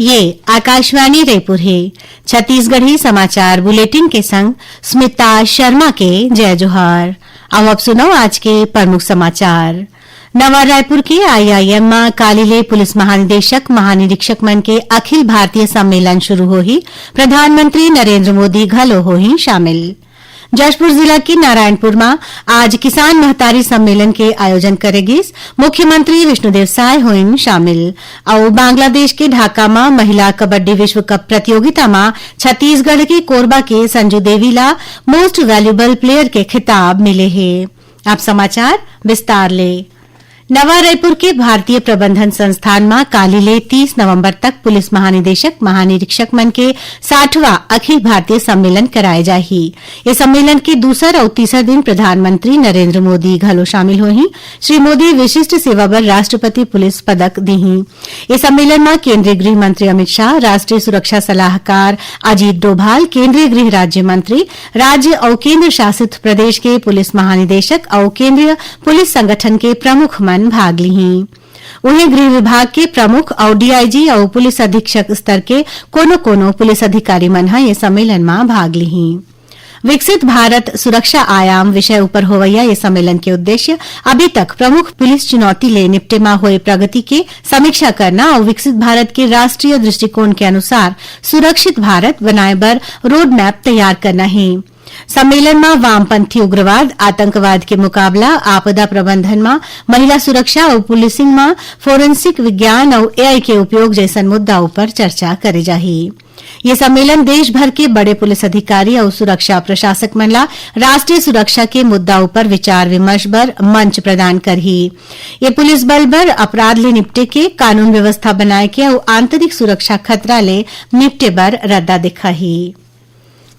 ये आकाशवाणी रायपुर है। छत्तीसगढ़ी समाचार बुलेटिन के संग स्मिता शर्मा के जय जोहार। अब आप सुनो आज के प्रमुख समाचार। नवा रायपुर के आईआईएम में कालिले पुलिस महानिदेशक महानिरीक्षक मन के अखिल भारतीय सम्मेलन शुरू होही। प्रधानमंत्री नरेंद्र मोदी घलो होही शामिल। जशपुर जिला के नारायणपुर में आज किसान महतारी सम्मेलन के आयोजन करेगिस। मुख्यमंत्री विष्णुदेव साय होइन शामिल। और बांग्लादेश के ढाका में महिला कबड्डी विश्व कप प्रतियोगिता में छत्तीसगढ़ के कोरबा के संजू देवी ला मोस्ट वैल्यूएबल प्लेयर के खिताब मिले हैं। अब समाचार विस्तार ले। नवा रायपुर के भारतीय प्रबंधन संस्थान में कालिले 30 नवंबर तक पुलिस महानिदेशक महानिरीक्षक मन के 60वां अखिल भारतीय सम्मेलन कराए जाही। इस सम्मेलन के दूसर और तीसर दिन प्रधानमंत्री नरेंद्र मोदी घलो शामिल होही। श्री मोदी विशिष्ट सेवा बर राष्ट्रपति पुलिस पदक दीही। इस सम्मेलन में केंद्रीय गृह मंत्री अमित शाह, राष्ट्रीय सुरक्षा सलाहकार अजीत डोभाल, केंद्रीय गृह राज्य मंत्री, राज्य और केंद्र शासित प्रदेश के पुलिस महानिदेशक और केंद्रीय पुलिस संगठन के प्रमुख मन भाग ली। उन्हें गृह विभाग के प्रमुख और डीआईजी और पुलिस अधीक्षक स्तर के कोनो पुलिस अधिकारी मन ये सम्मेलन में भाग ली। विकसित भारत सुरक्षा आयाम विषय ऊपर होवैया ये सम्मेलन के उद्देश्य अभी तक प्रमुख पुलिस चुनौती ले निपटे में हुए प्रगति के समीक्षा करना और विकसित भारत के राष्ट्रीय दृष्टिकोण के अनुसार सुरक्षित भारत बनाए बर रोड मैप तैयार करना है। सम्मेलन में वामपंथी उग्रवाद, आतंकवाद के मुकाबला, आपदा प्रबंधन में महिला सुरक्षा और पुलिसिंग में फोरेंसिक विज्ञान और एआई के उपयोग जैसन मुद्दाओं पर चर्चा करे जाही। ये सम्मेलन देश भर के बड़े पुलिस अधिकारी और सुरक्षा प्रशासक मन ला राष्ट्रीय सुरक्षा के मुद्दाओं पर विचार विमर्श बर मंच प्रदान करही। ये पुलिस बल बर अपराध ले निपटे के, कानून व्यवस्था बनाए के और आंतरिक सुरक्षा खतरा ले निपटे बर रद्दा दिखाही।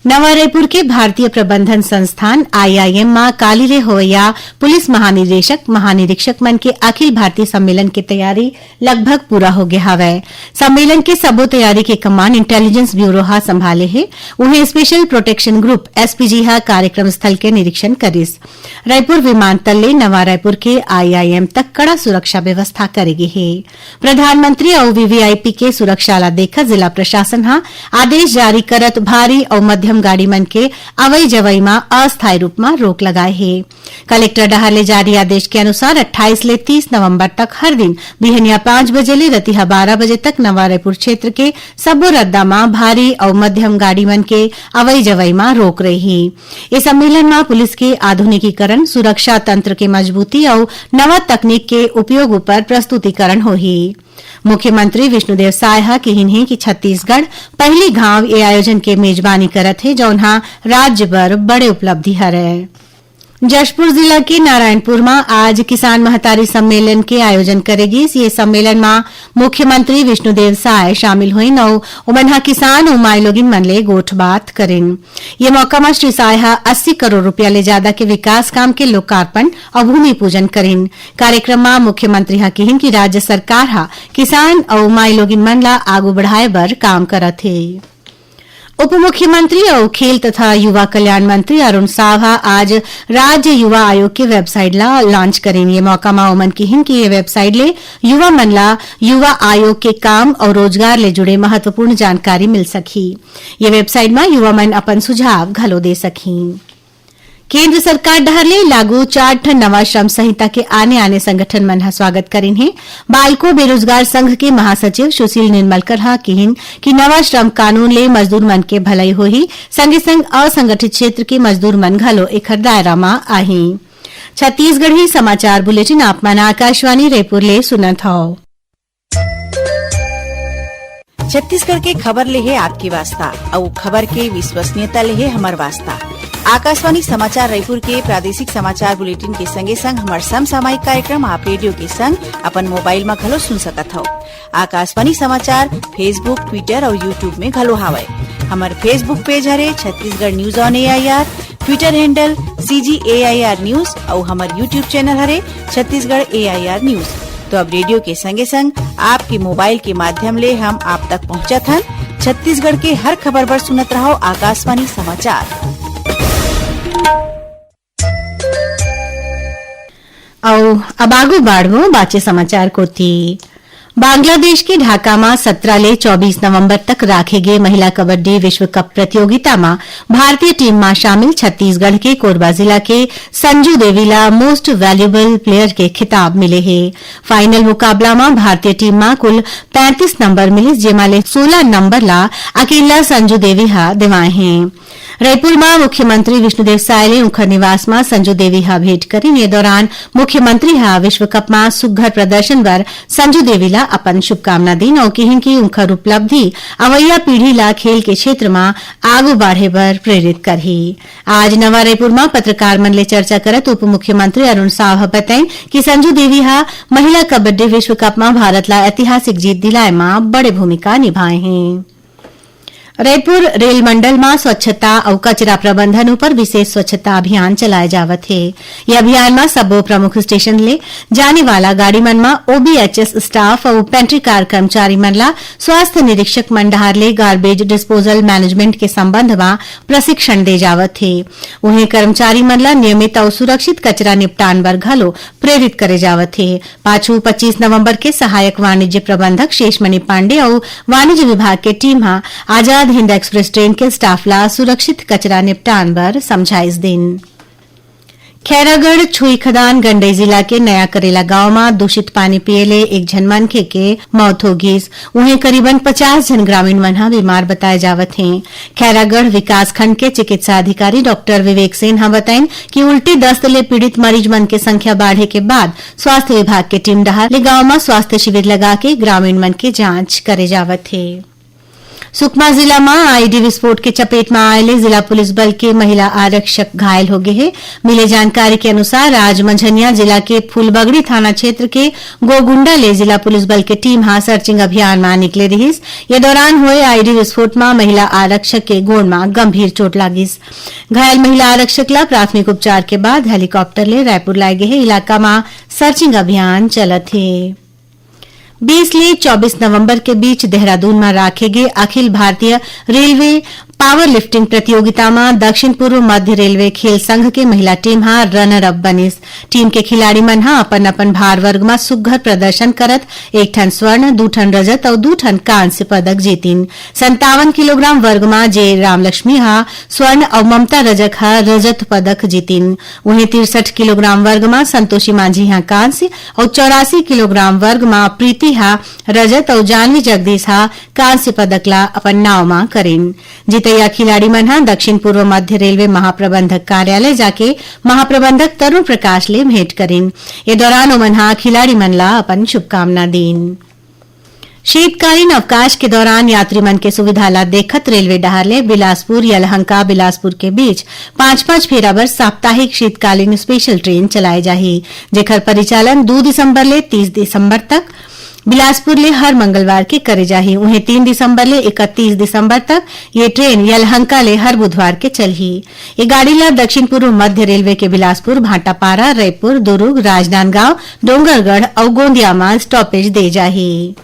नवा रायपुर के भारतीय प्रबंधन संस्थान आईआईएम में कालिले होवैया पुलिस महानिदेशक महानिरीक्षक मन के अखिल भारतीय सम्मेलन की तैयारी लगभग पूरा हो गया हवै। सम्मेलन के सबो तैयारी के कमान इंटेलिजेंस ब्यूरो हा संभाले है। उन्हें स्पेशल प्रोटेक्शन ग्रुप एसपीजी हा कार्यक्रम स्थल के निरीक्षण करिस। रायपुर विमानतल ले नवा रायपुर के आईआईएम तक कड़ा सुरक्षा व्यवस्था करेगी है। प्रधानमंत्री और वीवीआईपी के सुरक्षा ला देखा जिला प्रशासन हा आदेश जारी करत भारी और मध्यम गाड़ी मन के अवई जवई में अस्थायी रूप में रोक लगाए है। कलेक्टर डहर ले जारी आदेश के अनुसार 28 ले 30 नवंबर तक हर दिन बिहनिया 5 बजे ले रतिहा 12 बजे तक नवा रायपुर क्षेत्र के सबो रद्दा में भारी और मध्यम गाड़ी मन के अवई जवई में रोक रही। इस सम्मेलन में पुलिस के आधुनिकीकरण, सुरक्षा तंत्र के मजबूती और नवा तकनीक के उपयोग पर प्रस्तुतिकरण होही। मुख्यमंत्री विष्णुदेव साय कहिन है कि छत्तीसगढ़ पहली घाव ये आयोजन के मेजबानी करत है जौन राज्य भर बड़े उपलब्धि हरे। जशपुर जिला के नारायणपुर में आज किसान महतारी सम्मेलन के आयोजन करेगी। ये सम्मेलन में मुख्यमंत्री विष्णुदेव साय शामिल हुई और उमनहा किसान और माई लोगिन मन ले गोठ बात करें। ये मौका में श्री साय 80 करोड़ रुपया ले ज्यादा के विकास काम के लोकार्पण और भूमि पूजन करें। कार्यक्रम में मुख्यमंत्री कहिन कि राज्य सरकार किसान और माई लोगिन मन ला आगू बढ़ाए बर काम करत है। उप मुख्यमंत्री और खेल तथा युवा कल्याण मंत्री अरुण साव आज राज्य युवा आयोग के वेबसाइट ला लॉन्च करेंगे। मौका में ओमन कहिन कि ये वेबसाइट ले युवा मन ला युवा आयोग के काम और रोजगार ले जुड़े महत्वपूर्ण जानकारी मिल सकी। ये वेबसाइट में युवा मन अपन सुझाव घलो दे सकी। केंद्र सरकार डहरले लागू 4 ठन नवा श्रम संहिता के आने संगठन मन स्वागत करें है। बालको बेरोजगार संघ के महासचिव सुशील निर्मलकर कहिन कि नवा श्रम कानून ले मजदूर मन के भलाई होही, संगे संग असंगठित क्षेत्र के मजदूर मन घलो एखर दायरा में आही। छत्तीसगढ़ी समाचार बुलेटिन आप मन आकाशवाणी रायपुर ले सुनत हव। छत्तीसगढ़ के खबर ले है आपकी वास्ता और खबर के विश्वसनीयता ले है हमार वास्ता। आकाशवाणी समाचार रायपुर के प्रादेशिक समाचार बुलेटिन के संगे संग हमार समसामयिक कार्यक्रम आप रेडियो के संग अपन मोबाइल में घलो सुन सकत हो। आकाशवाणी समाचार फेसबुक, ट्विटर और यूट्यूब में घलो हावय। हमार फेसबुक पेज हरे Chhattisgarh news on AIR, Twitter handle CGAIR news और हमार यूट्यूब चैनल हरे छत्तीसगढ़ AIR न्यूज। तो अब रेडियो के संगे संग आपके मोबाइल के माध्यम ले हम आप तक पहुँचत हन। छत्तीसगढ़ के हर खबर पर सुनत रहो आकाशवाणी समाचार। अब आगू बाढ़ो बाचे समाचार को थी। बांग्लादेश के ढाका में 17 ले 24 नवंबर तक राखे गए महिला कबड्डी विश्व कप प्रतियोगिता में भारतीय टीम में शामिल छत्तीसगढ़ के कोरबा जिला के संजू देवीला मोस्ट वैल्यूएबल प्लेयर के खिताब मिले हैं। फाइनल मुकाबला में भारतीय टीम में कुल 35 नंबर मिले, जेमा ले 16 नंबर ला अकेला संजू देवी हा दिवाए हैं। रायपुर में मुख्यमंत्री विष्णुदेव साय ने उनकर निवास में संजू देवी हा भेंट करी। ये दौरान मुख्यमंत्री हा विश्व कप में सुघर प्रदर्शन बर संजू देवी ला अपन शुभकामना दी और कहिन की उनकर उपलब्धि अवैया पीढ़ी ला खेल के क्षेत्र में आगू बढ़े बर प्रेरित करही। आज नवा रायपुर में पत्रकार मन ले चर्चा करत उप मुख्यमंत्री अरुण साव बताई कि संजू देवी हा महिला कबड्डी विश्व कप में भारत ला ऐतिहासिक जीत दिलाए में बड़े भूमिका निभाए हैं। रायपुर रेल मंडल में स्वच्छता और कचरा प्रबंधन पर विशेष स्वच्छता अभियान चलाए जावत है। यह अभियान में सबो प्रमुख स्टेशन ले जाने वाला गाड़ी मन में ओबीएचएस स्टाफ और पेंट्री कार कर्मचारी मन ला स्वास्थ्य निरीक्षक मंडहार ले गार्बेज डिस्पोजल मैनेजमेंट के संबंध में प्रशिक्षण दे जावत है। उन्हें कर्मचारी मन ला नियमित और सुरक्षित कचरा निपटान बर घलो प्रेरित करे जावत है। पाछू 25 नवंबर के सहायक वाणिज्य प्रबंधक शेषमणि पांडे और वाणिज्य विभाग के team Azad Hind express train के स्टाफ ला सुरक्षित कचरा निपटान बर समझाइश दिन। खैरागढ़ छुई खदान गंडई जिला के नया करेला गांव में दूषित पानी पिएले एक झन मनखे के मौत हो गई। उन्हें करीबन 50 जन ग्रामीण मन बीमार बताए जावत हैं। खैरागढ़ विकास खंड के चिकित्सा अधिकारी डॉक्टर विवेक सेन बताइन कि उल्टी दस्त ले पीड़ित मरीज मन के संख्या बढ़े के बाद स्वास्थ्य विभाग के टीम डहार गांव में स्वास्थ्य शिविर लगा के ग्रामीण मन के जांच करे जावत है। सुकमा जिला में आईडी विस्फोट के चपेट में आये जिला पुलिस बल के महिला आरक्षक घायल हो गए हैं। मिले जानकारी के अनुसार आज मंझनिया जिला के फूलबगड़ी थाना क्षेत्र के गोगुंडा ले जिला पुलिस बल के टीम सर्चिंग अभियान में निकले रही। ये दौरान हुए आईडी विस्फोट में महिला आरक्षक के गोड़ में गंभीर चोट लगी। घायल महिला आरक्षक ला प्राथमिक उपचार के बाद हेलीकॉप्टर ले रायपुर लाए गए। इलाका में सर्चिंग अभियान चलत है। 20 ले 24 नवंबर के बीच देहरादून में राखे गए Akhil Bharatiya railway power lifting प्रतियोगिता में दक्षिण पूर्व मध्य रेलवे खेल संघ के महिला टीम रनर अप बनिस। टीम के खिलाड़ी मन अपन अपन भार वर्ग में सुघर प्रदर्शन करत 1 ठन स्वर्ण, 2 ठन रजत और 2 ठन कांस्य पदक जीतिन। 57 किलोग्राम वर्ग में जे रामलक्ष्मी स्वर्ण और ममता रजक रजत पदक जीतिन। उन्हें 63 किलोग्राम वर्ग में संतोषी मांझी कांस्य और 84 किलोग्राम वर्ग में प्रीति रजत और जानवी जगदीश कांस्य पदक ला अपन नाव में करेन। जीतैया खिलाड़ी मन दक्षिण पूर्व मध्य रेलवे महाप्रबंधक कार्यालय जाके महाप्रबंधक तरुण प्रकाश ले भेंट करेन। ये दौरान ओमन खिलाड़ी मन ला अपन शुभकामना दीन। शीतकालीन अवकाश के दौरान यात्री मन के सुविधा ला देखत रेलवे डहार ले बिलासपुर यलहंका बिलासपुर के बीच 5-5 फेरा बर साप्ताहिक शीतकालीन स्पेशल ट्रेन चलाए जाही, जेकर परिचालन 2 दिसंबर ले 30 दिसंबर तक बिलासपुर ले हर मंगलवार के करे जाही। उन्हें 3 दिसंबर ले 31 दिसंबर तक ये ट्रेन यलहंका ले हर बुधवार के चलही। ये गाड़ी ला दक्षिण पूर्व मध्य रेलवे के बिलासपुर, भाटापारा, रायपुर, दुर्ग, राजनांदगांव, डोंगरगढ़ और गोंदिया में स्टॉपेज दे जाही।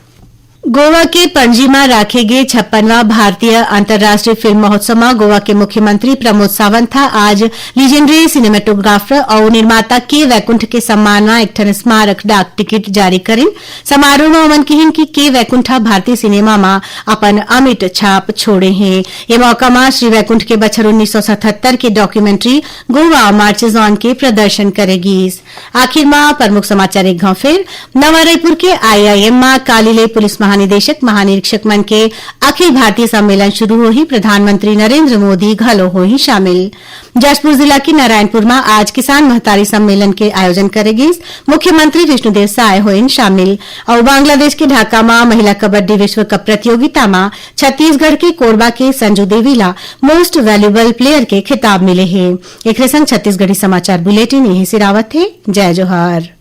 गोवा के पणजी में राखे गए 56वां भारतीय अंतर्राष्ट्रीय फिल्म महोत्सव में गोवा के मुख्यमंत्री प्रमोद सावंत आज लीजेंडरी सिनेमेटोग्राफर और निर्माता के वैकुंठ के सम्मान में एक ठन स्मारक डाक टिकट जारी करें। समारोह में उमन कहिन कि के वैकुंठ भारतीय सिनेमा में अपन अमिट छाप छोड़े हैं। ये मौका में श्री वैकुंठ के बछर 1977 के डॉक्यूमेंट्री गोवा मार्चेज ऑन के प्रदर्शन करेगी। आखिर में प्रमुख समाचार एक गांव फिर नवा रायपुर के आईआईएम में कालीले पुलिस महानिदेशक महानिरीक्षक मन के अखिल भारतीय सम्मेलन शुरू हो ही प्रधानमंत्री नरेंद्र मोदी घलो हो ही शामिल। जशपुर जिला के नारायणपुर में आज किसान महतारी सम्मेलन के आयोजन करेगी। मुख्यमंत्री विष्णुदेव साय होइन शामिल और बांग्लादेश के ढाका में महिला कबड्डी विश्व कप प्रतियोगिता में छत्तीसगढ़ के कोरबा के संजू देवी ला मोस्ट वैल्यूएबल प्लेयर के खिताब मिले हैं। एक संग छत्तीसगढ़ी समाचार बुलेटिन यही सिरावत थे। जय जोहार।